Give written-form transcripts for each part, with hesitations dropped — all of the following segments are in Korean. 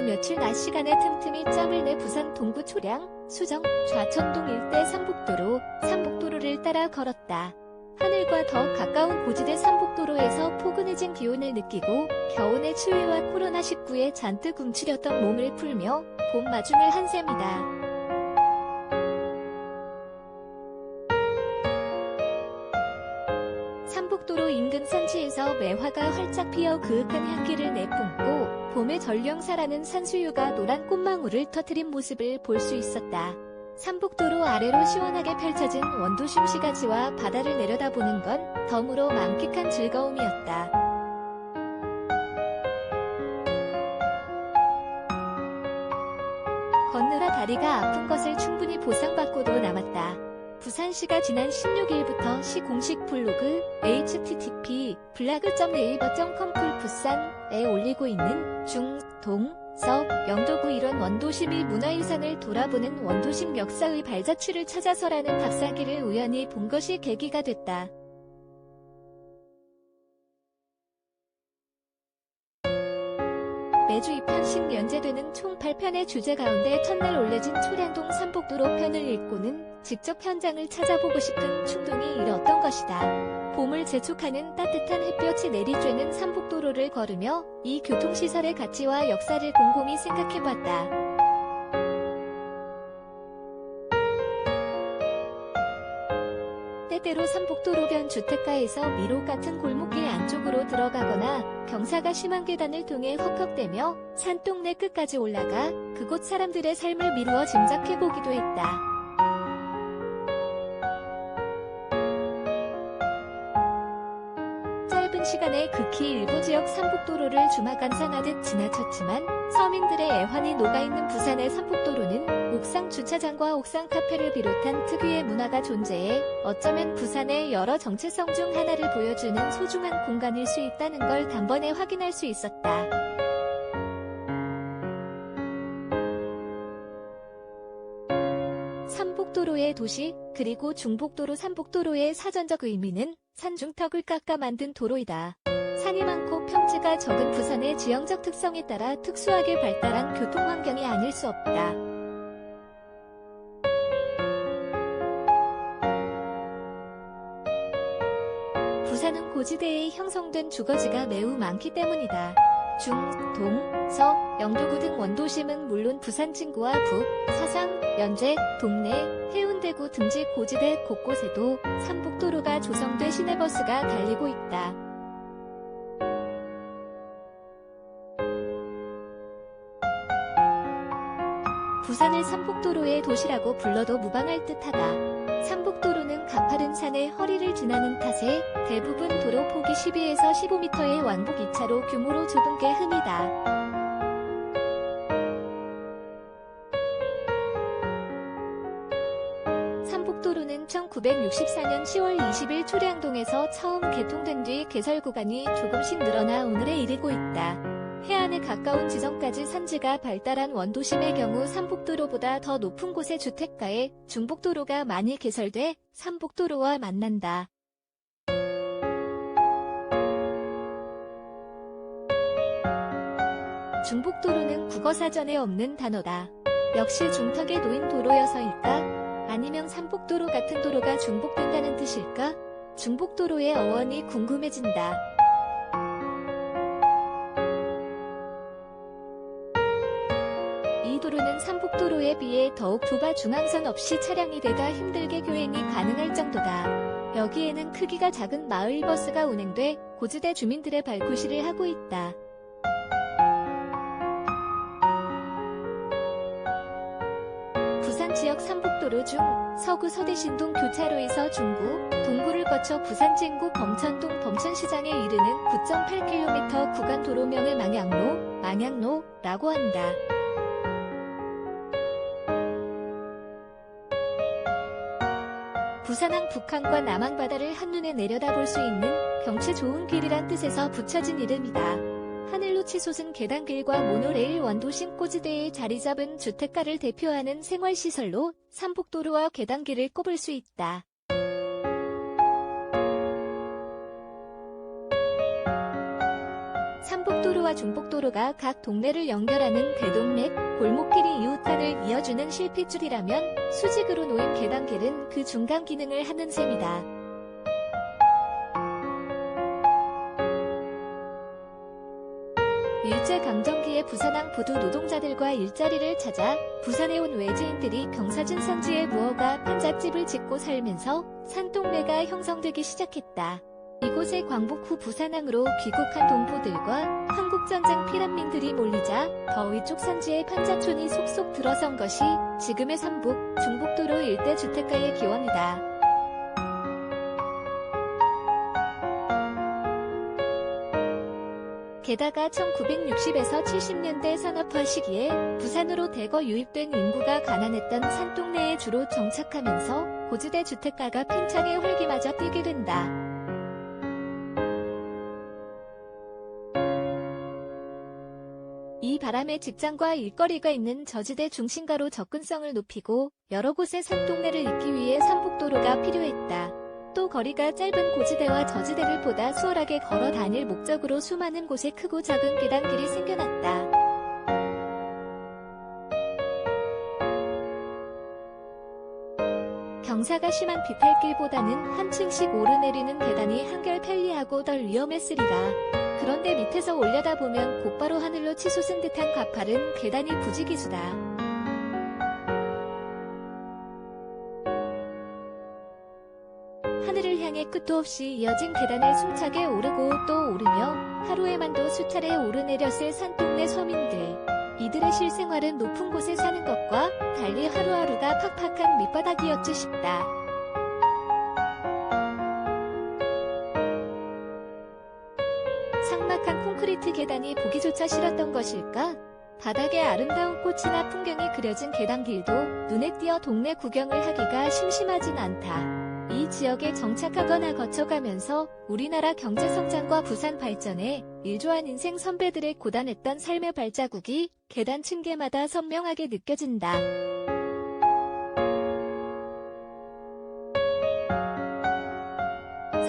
며칠 낮 시간에 틈틈이 짬을 내 부산 동구 초량, 수정, 좌천동 일대 삼복도로를 따라 걸었다. 하늘과 더 가까운 고지대 삼복도로에서 포근해진 기온을 느끼고 겨울의 추위와 코로나19에 잔뜩 움츠렸던 몸을 풀며 봄 마중을 한 셈이다. 삼복도로 인근 산지에서 매화가 활짝 피어 그윽한 향기를 내뿜고 봄의 전령사라는 산수유가 노란 꽃망울을 터뜨린 모습을 볼 수 있었다. 삼복도로 아래로 시원하게 펼쳐진 원도 심시가지와 바다를 내려다보는 건 덤으로 만끽한 즐거움이었다. 건너라 다리가 아픈 것을 충분히 보상받고도 남았다. 부산시가 지난 16일부터 시 공식 블로그 http://naver.com/부산에 올리고 있는 중, 동, 서, 영도구 일원 원도심 이 문화유산을 돌아보는 원도심 역사의 발자취를 찾아서라는 답사기를 우연히 본 것이 계기가 됐다. 매주 2편씩 연재되는 총 8편의 주제 가운데 첫날 올려진 초량동 삼복도로 편을 읽고는 직접 현장을 찾아보고 싶은 충동이 일었던 것이다. 봄을 재촉하는 따뜻한 햇볕이 내리쬐는 삼복도로를 걸으며 이 교통시설의 가치와 역사를 곰곰이 생각해봤다. 때때로 삼복도로변 주택가에서 미로 같은 골목길 안쪽으로 들어가거나 경사가 심한 계단을 통해 헉헉대며 산동네 끝까지 올라가 그곳 사람들의 삶을 미루어 짐작해보기도 했다. 짧은 시간에 극히 일부 지역 삼복도로를 주마간산하듯 지나쳤지만 서민들의 애환이 녹아있는 부산의 삼복도로는 옥상 주차장과 옥상 카페를 비롯한 특유의 문화가 존재해 어쩌면 부산의 여러 정체성 중 하나를 보여주는 소중한 공간일 수 있다는 걸 단번에 확인할 수 있었다. 삼복도로의 도시, 그리고 중복도로 삼복도로의 사전적 의미는 산중턱을 깎아 만든 도로이다. 산이 많고 평지가 적은 부산의 지형적 특성에 따라 특수하게 발달한 교통환경이 아닐 수 없다. 부산은 고지대에 형성된 주거지가 매우 많기 때문이다. 중, 동, 서, 영도구 등 원도심은 물론 부산 진구와 북, 사상, 연제, 동래, 해운대구 등지 고지대 곳곳에도 삼복도로가 조성돼 시내버스가 달리고 있다. 부산을 삼복도로의 도시라고 불러도 무방할 듯하다. 삼복도로는 가파른 산의 허리를 지나는 탓에 대부분 도로 폭이 12에서 15m의 왕복 2차로 규모로 좁은 게 흠이다. 삼복도로는 1964년 10월 20일 초량동에서 처음 개통된 뒤 개설 구간이 조금씩 늘어나 오늘에 이르고 있다. 해안에 가까운 지점까지 산지가 발달한 원도심의 경우 삼복도로보다 더 높은 곳의 주택가에 중복도로가 많이 개설돼 삼복도로와 만난다. 중복도로는 국어사전에 없는 단어다. 역시 중턱에 놓인 도로여서일까? 아니면 삼복도로 같은 도로가 중복된다는 뜻일까? 중복도로의 어원이 궁금해진다. 이 도로는 삼복도로에 비해 더욱 좁아 중앙선 없이 차량이 대가 힘들게 교행이 가능할 정도다. 여기에는 크기가 작은 마을버스가 운행돼 고지대 주민들의 발구실을 하고 있다. 부산 지역 삼복도로 중 서구 서대신동 교차로에서 중구, 동구를 거쳐 부산 진구 범천동 범천시장에 이르는 9.8km 구간 도로명을 망향로라고 한다. 부산항 북항과 남항 바다를 한눈에 내려다볼 수 있는 경치 좋은 길이란 뜻에서 붙여진 이름이다. 하늘로 치솟은 계단길과 모노레일 원도심 고지대에 자리잡은 주택가를 대표하는 생활시설로 삼복도로와 계단길을 꼽을 수 있다. 삼복도로 상복도로와 중복도로가 각 동네를 연결하는 대동맥, 골목길이 이웃간을 이어주는 실핏줄이라면 수직으로 놓인 계단길은 그 중간 기능을 하는 셈이다. 일제강점기에 부산항 부두 노동자들과 일자리를 찾아 부산에 온 외지인들이 경사진 산지에 무허가 판잣집을 짓고 살면서 산동네가 형성되기 시작했다. 이곳에 광복 후 부산항으로 귀국한 동포들과 한국전쟁 피난민들이 몰리자 더 위쪽 산지에 판잣촌이 속속 들어선 것이 지금의 삼북, 중복도로 일대 주택가의 기원이다. 게다가 1960에서 70년대 산업화 시기에 부산으로 대거 유입된 인구가 가난했던 산동네에 주로 정착하면서 고지대 주택가가 팽창해 활기마저 뛰게 된다. 이 바람에 직장과 일거리가 있는 저지대 중심가로 접근성을 높이고 여러 곳의 산동네를 잇기 위해 삼북도로가 필요했다. 또 거리가 짧은 고지대와 저지대를 보다 수월하게 걸어 다닐 목적으로 수많은 곳에 크고 작은 계단길이 생겨났다. 경사가 심한 비탈길보다는 한 층씩 오르내리는 계단이 한결 편리하고 덜 위험했으리라. 그런데 밑에서 올려다보면 곧바로 하늘로 치솟은 듯한 가파른 계단이 부지기수다. 하늘을 향해 끝도 없이 이어진 계단을 숨차게 오르고 또 오르며 하루에만도 수차례 오르내렸을 산동네 서민들. 이들의 실생활은 높은 곳에 사는 것과 달리 하루하루가 팍팍한 밑바닥이었지 싶다. 삭막한 콘크리트 계단이 보기조차 싫었던 것일까? 바닥에 아름다운 꽃이나 풍경이 그려진 계단길도 눈에 띄어 동네 구경을 하기가 심심하진 않다. 이 지역에 정착하거나 거쳐가면서 우리나라 경제성장과 부산 발전에 일조한 인생 선배들의 고단했던 삶의 발자국이 계단 층계마다 선명하게 느껴진다.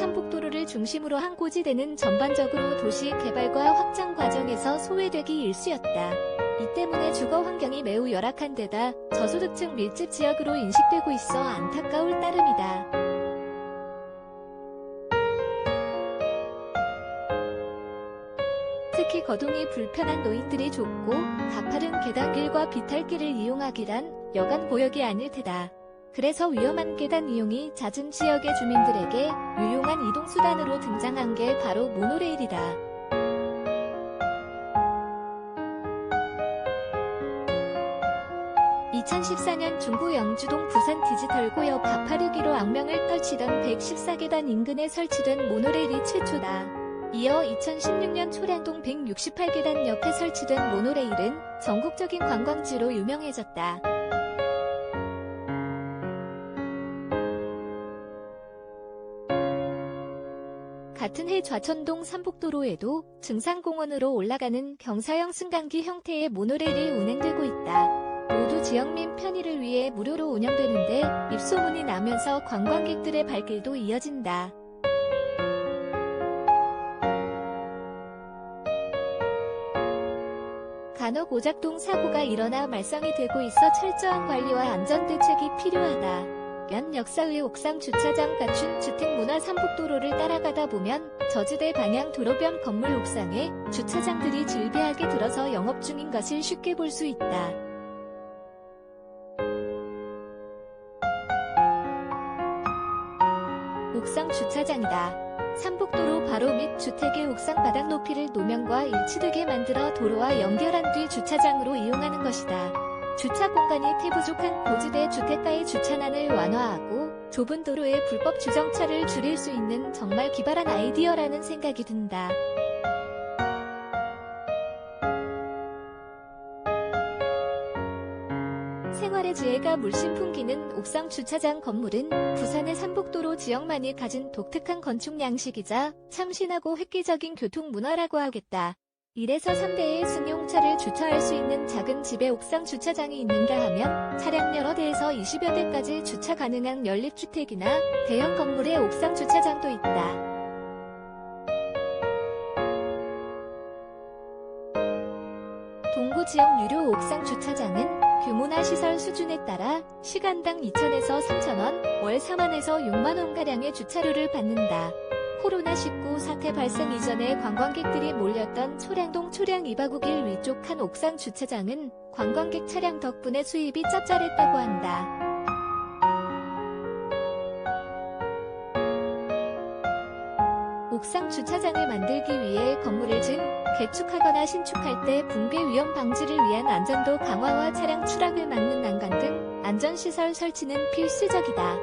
삼북도로를 중심으로 한 고지대는 전반적으로 도시 개발과 확장 과정에서 소외되기 일쑤였다. 이 때문에 주거 환경이 매우 열악한 데다 저소득층 밀집 지역으로 인식되고 있어 안타까울 따름이다. 특히 거동이 불편한 노인들이 좁고 가파른 계단길과 비탈길을 이용하기란 여간 보역이 아닐 테다. 그래서 위험한 계단 이용이 잦은 지역의 주민들에게 유용한 이동수단으로 등장한 게 바로 모노레일이다. 2014년 중구 영주동 부산 디지털고역 486기로 악명을 떨치던 114계단 인근에 설치된 모노레일이 최초다. 이어 2016년 초량동 168계단 옆에 설치된 모노레일은 전국적인 관광지로 유명해졌다. 같은 해 좌천동 삼북도로에도 증산공원으로 올라가는 경사형 승강기 형태의 모노레일이 운행되고 있다. 모두 지역민 편의를 위해 무료로 운영되는데 입소문이 나면서 관광객들의 발길도 이어진다. 간혹 오작동 사고가 일어나 말썽이 되고 있어 철저한 관리와 안전대책이 필요하다. 연 역사의 옥상 주차장 갖춘 주택문화 삼북도로를 따라가다 보면 저지대 방향 도로변 건물 옥상에 주차장들이 질비하게 들어서 영업 중인 것을 쉽게 볼 수 있다. 옥상 주차장이다. 삼북도로 바로 밑 주택의 옥상 바닥 높이를 노면과 일치되게 만들어 도로와 연결한 뒤 주차장으로 이용하는 것이다. 주차 공간이 태부족한 고지대 주택가의 주차난을 완화하고 좁은 도로에 불법 주정차를 줄일 수 있는 정말 기발한 아이디어라는 생각이 든다. 생활의 지혜가 물씬 풍기는 옥상 주차장 건물은 부산의 삼북도로 지역만이 가진 독특한 건축 양식이자 참신하고 획기적인 교통 문화라고 하겠다. 1에서 3대의 승용차를 주차할 수 있는 작은 집에 옥상 주차장이 있는가 하면 차량 여러 대에서 20여 대까지 주차 가능한 연립주택이나 대형 건물의 옥상 주차장도 있다. 지역 유료 옥상 주차장은 규모나 시설 수준에 따라 시간당 2,000에서 3,000원, 월 4만에서 6만원가량의 주차료를 받는다. 코로나19 사태 발생 이전에 관광객들이 몰렸던 초량동 초량 이바구길 위쪽 한 옥상 주차장은 관광객 차량 덕분에 수입이 짭짤했다고 한다. 옥상 주차장을 만들기 위해 건물을 개축하거나 신축할 때 붕괴 위험 방지를 위한 안전도 강화와 차량 추락을 막는 난간 등 안전시설 설치는 필수적이다.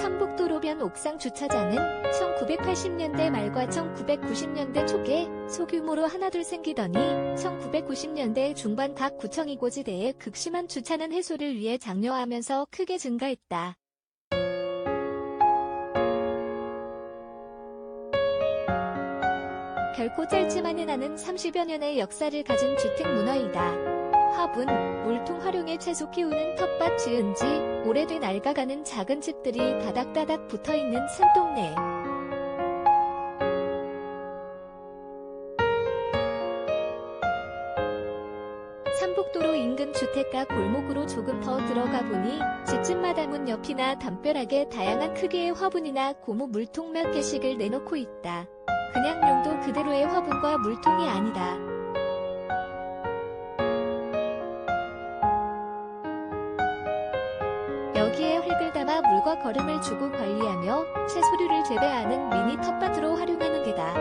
삼북도로변 옥상 주차장은 1980년대 말과 1990년대 초에 소규모로 하나둘 생기더니 1990년대 중반 각 구청 이고지대에 극심한 주차난 해소를 위해 장려하면서 크게 증가했다. 결코 짧지만은 않은 30여 년의 역사를 가진 주택 문화이다. 화분, 물통 활용해 채소 키우는 텃밭 지은 지 오래된 낡아가는 작은 집들이 다닥다닥 붙어있는 산동네. 삼북도로 인근 주택가 골목으로 조금 더 들어가 보니 집집마다 문 옆이나 담벼락에 다양한 크기의 화분이나 고무 물통 몇 개씩을 내놓고 있다. 그냥 용도 그대로의 화분과 물통이 아니다. 여기에 흙을 담아 물과 거름을 주고 관리하며 채소류를 재배하는 미니 텃밭으로 활용하는 게다.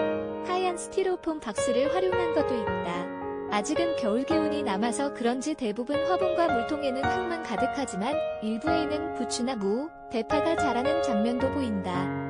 하얀 스티로폼 박스를 활용한 것도 있다. 아직은 겨울 기운이 남아서 그런지 대부분 화분과 물통에는 흙만 가득하지만 일부에는 부추나 무, 대파가 자라는 장면도 보인다.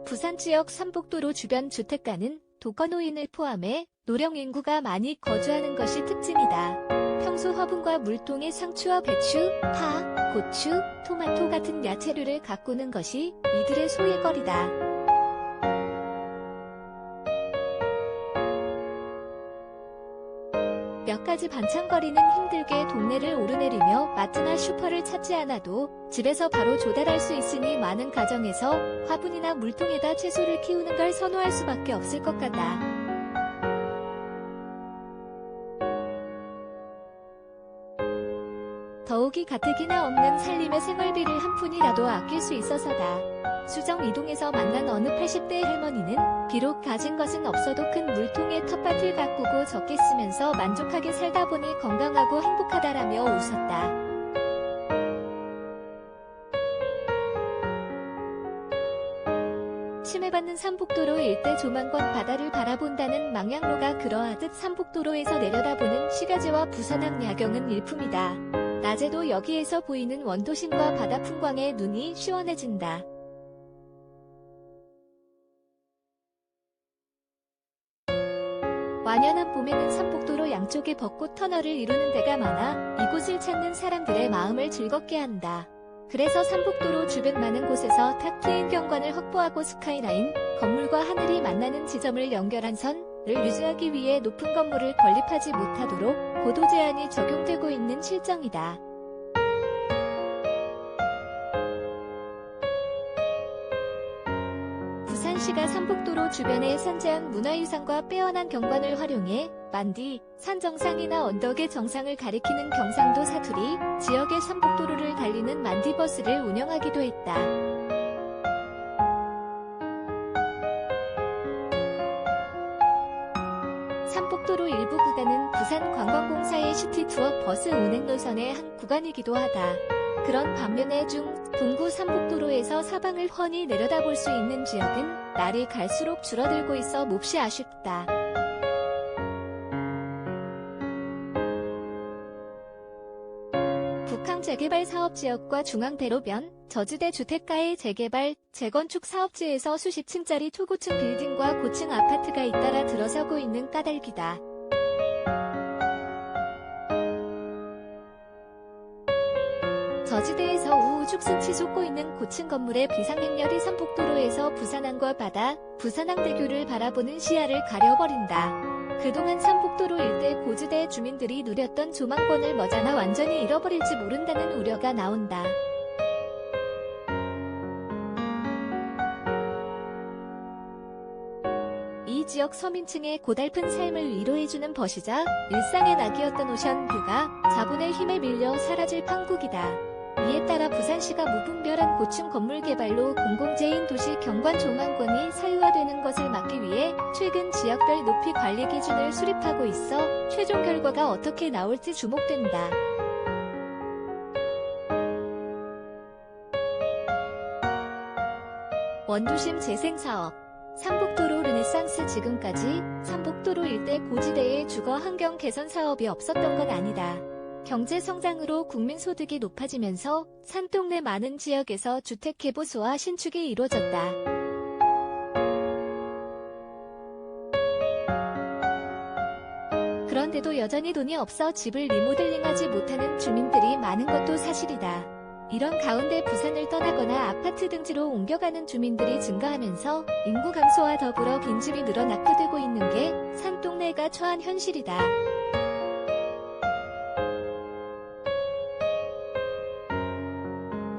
부산 지역 삼북도로 주변 주택가는 독거노인을 포함해 노령 인구가 많이 거주하는 것이 특징이다. 평소 화분과 물통에 상추와 배추, 파, 고추, 토마토 같은 야채류를 가꾸는 것이 이들의 소일거리다. 몇 가지 반찬거리는 힘들게 동네를 오르내리며 마트나 슈퍼를 찾지 않아도 집에서 바로 조달할 수 있으니 많은 가정에서 화분이나 물통에다 채소를 키우는 걸 선호할 수밖에 없을 것 같다. 더욱이 가뜩이나 없는 살림의 생활비를 한 푼이라도 아낄 수 있어서다. 수정 이동에서 만난 어느 80대 할머니는 비록 가진 것은 없어도 큰 물통에 텃밭을 가꾸고 적게 쓰면서 만족하게 살다 보니 건강하고 행복하다라며 웃었다. 침해받는 삼북도로 일대 조만권 바다를 바라본다는 망향로가 그러하듯 삼북도로에서 내려다보는 시가지와 부산항 야경은 일품이다. 낮에도 여기에서 보이는 원도심과 바다 풍광에 눈이 시원해진다. 완연한 봄에는 삼북도로 양쪽에 벚꽃 터널을 이루는 데가 많아 이곳을 찾는 사람들의 마음을 즐겁게 한다. 그래서 삼북도로 주변 많은 곳에서 탁 트인 경관을 확보하고 스카이라인, 건물과 하늘이 만나는 지점을 연결한 선을 유지하기 위해 높은 건물을 건립하지 못하도록 고도 제한이 적용되고 있는 실정이다. 부산시가 삼북도로 주변의 산재한 문화유산과 빼어난 경관을 활용해 만디, 산 정상이나 언덕의 정상을 가리키는 경상도 사투리, 지역의 삼북도로를 달리는 만디버스를 운영하기도 했다. 삼북도로 일부 구간은 부산관광공사의 시티투어 버스 운행 노선의 한 구간이기도 하다. 그런 반면에 동구 삼북도로에서 사방을 훤히 내려다볼 수 있는 지역은 날이 갈수록 줄어들고 있어 몹시 아쉽다. 북항 재개발 사업지역과 중앙대로변, 저지대 주택가의 재개발, 재건축 사업지에서 수십 층짜리 초고층 빌딩과 고층 아파트가 잇따라 들어서고 있는 까닭이다. 저지대에서 우후죽순치 솟고 있는 고층 건물의 비상행렬이 삼북도로에서 부산항과 바다, 부산항대교를 바라보는 시야를 가려버린다. 그동안 삼북도로 일대 고지대 주민들이 누렸던 조망권을 머지않아 완전히 잃어버릴지 모른다는 우려가 나온다. 지역 서민층의 고달픈 삶을 위로해주는 벗이자 일상의 낙이었던 오션뷰가 자본의 힘에 밀려 사라질 판국이다. 이에 따라 부산시가 무분별한 고층 건물 개발로 공공재인 도시 경관 조망권이 사유화되는 것을 막기 위해 최근 지역별 높이 관리 기준을 수립하고 있어 최종 결과가 어떻게 나올지 주목된다. 원도심 재생사업 삼복도로 르네상스 지금까지 삼복도로 일대 고지대에 주거 환경 개선 사업이 없었던 건 아니다. 경제 성장으로 국민 소득이 높아지면서 산동네 많은 지역에서 주택 개보수와 신축이 이루어졌다. 그런데도 여전히 돈이 없어 집을 리모델링하지 못하는 주민들이 많은 것도 사실이다. 이런 가운데 부산을 떠나거나 아파트 등지로 옮겨가는 주민들이 증가하면서 인구 감소와 더불어 빈집이 늘어 낙후되고 있는 게 산동네가 처한 현실이다.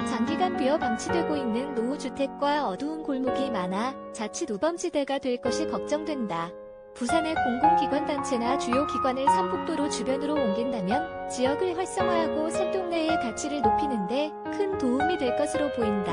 장기간 비어 방치되고 있는 노후주택과 어두운 골목이 많아 자칫 우범지대가 될 것이 걱정된다. 부산의 공공기관단체나 주요 기관을 삼복도로 주변으로 옮긴다면 지역을 활성화하고 산동네의 가치를 높이는 데 큰 도움이 될 것으로 보인다.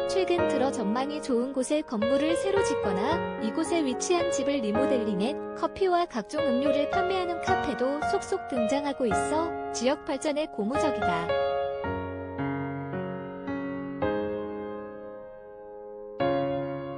최근 들어 전망이 좋은 곳에 건물을 새로 짓거나 이곳에 위치한 집을 리모델링해 커피와 각종 음료를 판매하는 카페도 속속 등장하고 있어 지역 발전에 고무적이다.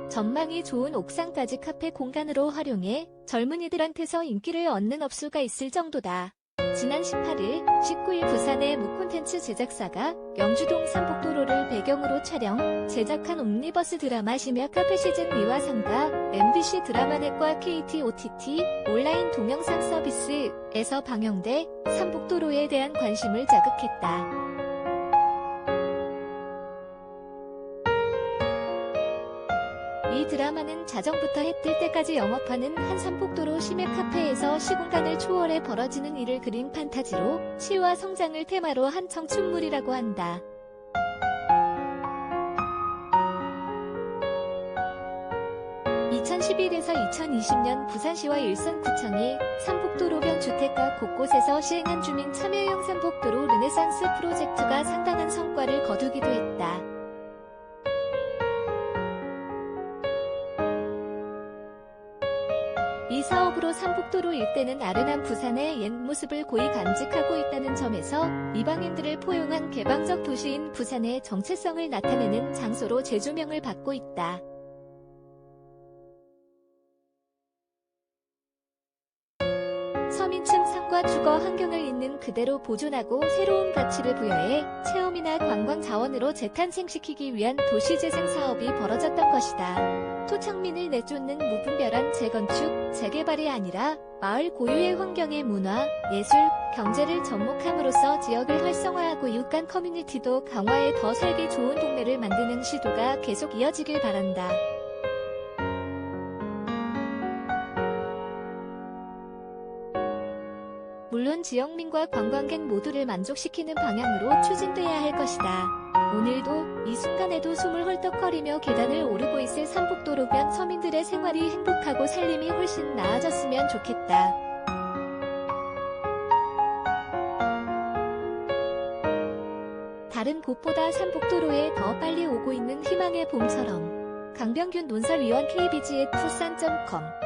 전망이 좋은 옥상까지 카페 공간으로 활용해 젊은이들한테서 인기를 얻는 업소가 있을 정도다. 지난 18일, 19일 부산의 무콘텐츠 제작사가 영주동 삼복도로를 배경으로 촬영, 제작한 옴니버스 드라마 심야 카페 시즌 미화상가 MBC 드라마넷과 KT OTT 온라인 동영상 서비스에서 방영돼 삼복도로에 대한 관심을 자극했다. 이 드라마는 자정부터 해 뜰 때까지 영업하는 한 삼복도로 심야 카페에서 시공간을 초월해 벌어지는 일을 그린 판타지로 시와 성장을 테마로 한 청춘물이라고 한다. (2011에서 2020년) 부산시와 일선구청이 삼복도로변 주택가 곳곳에서 시행한 주민 참여형 삼복도로 르네상스 프로젝트가 상당한 성과를 거두기도 했다. 이 사업으로 삼복도로 일대는 아련한 부산의 옛 모습을 고이 간직하고 있다는 점에서 이방인들을 포용한 개방적 도시인 부산의 정체성을 나타내는 장소로 재조명을 받고 있다. 서민층 삶과 주거 환경을 있는 그대로 보존하고 새로운 가치를 부여해 체험이나 관광 자원으로 재탄생시키기 위한 도시재생 사업이 벌어졌던 것이다. 토착민을 내쫓는 무분별한 재건축, 재개발이 아니라 마을 고유의 환경의 문화, 예술, 경제를 접목함으로써 지역을 활성화하고 이웃간 커뮤니티도 강화해 더 살기 좋은 동네를 만드는 시도가 계속 이어지길 바란다. 물론 지역민과 관광객 모두를 만족시키는 방향으로 추진돼야 할 것이다. 오늘도 이 순간에도 숨을 헐떡거리며 계단을 오르고 있을 삼복도로변 서민들의 생활이 행복하고 살림이 훨씬 나아졌으면 좋겠다. 다른 곳보다 삼복도로에 더 빨리 오고 있는 희망의 봄처럼. 강병균 논설위원 KBG의 푸산.com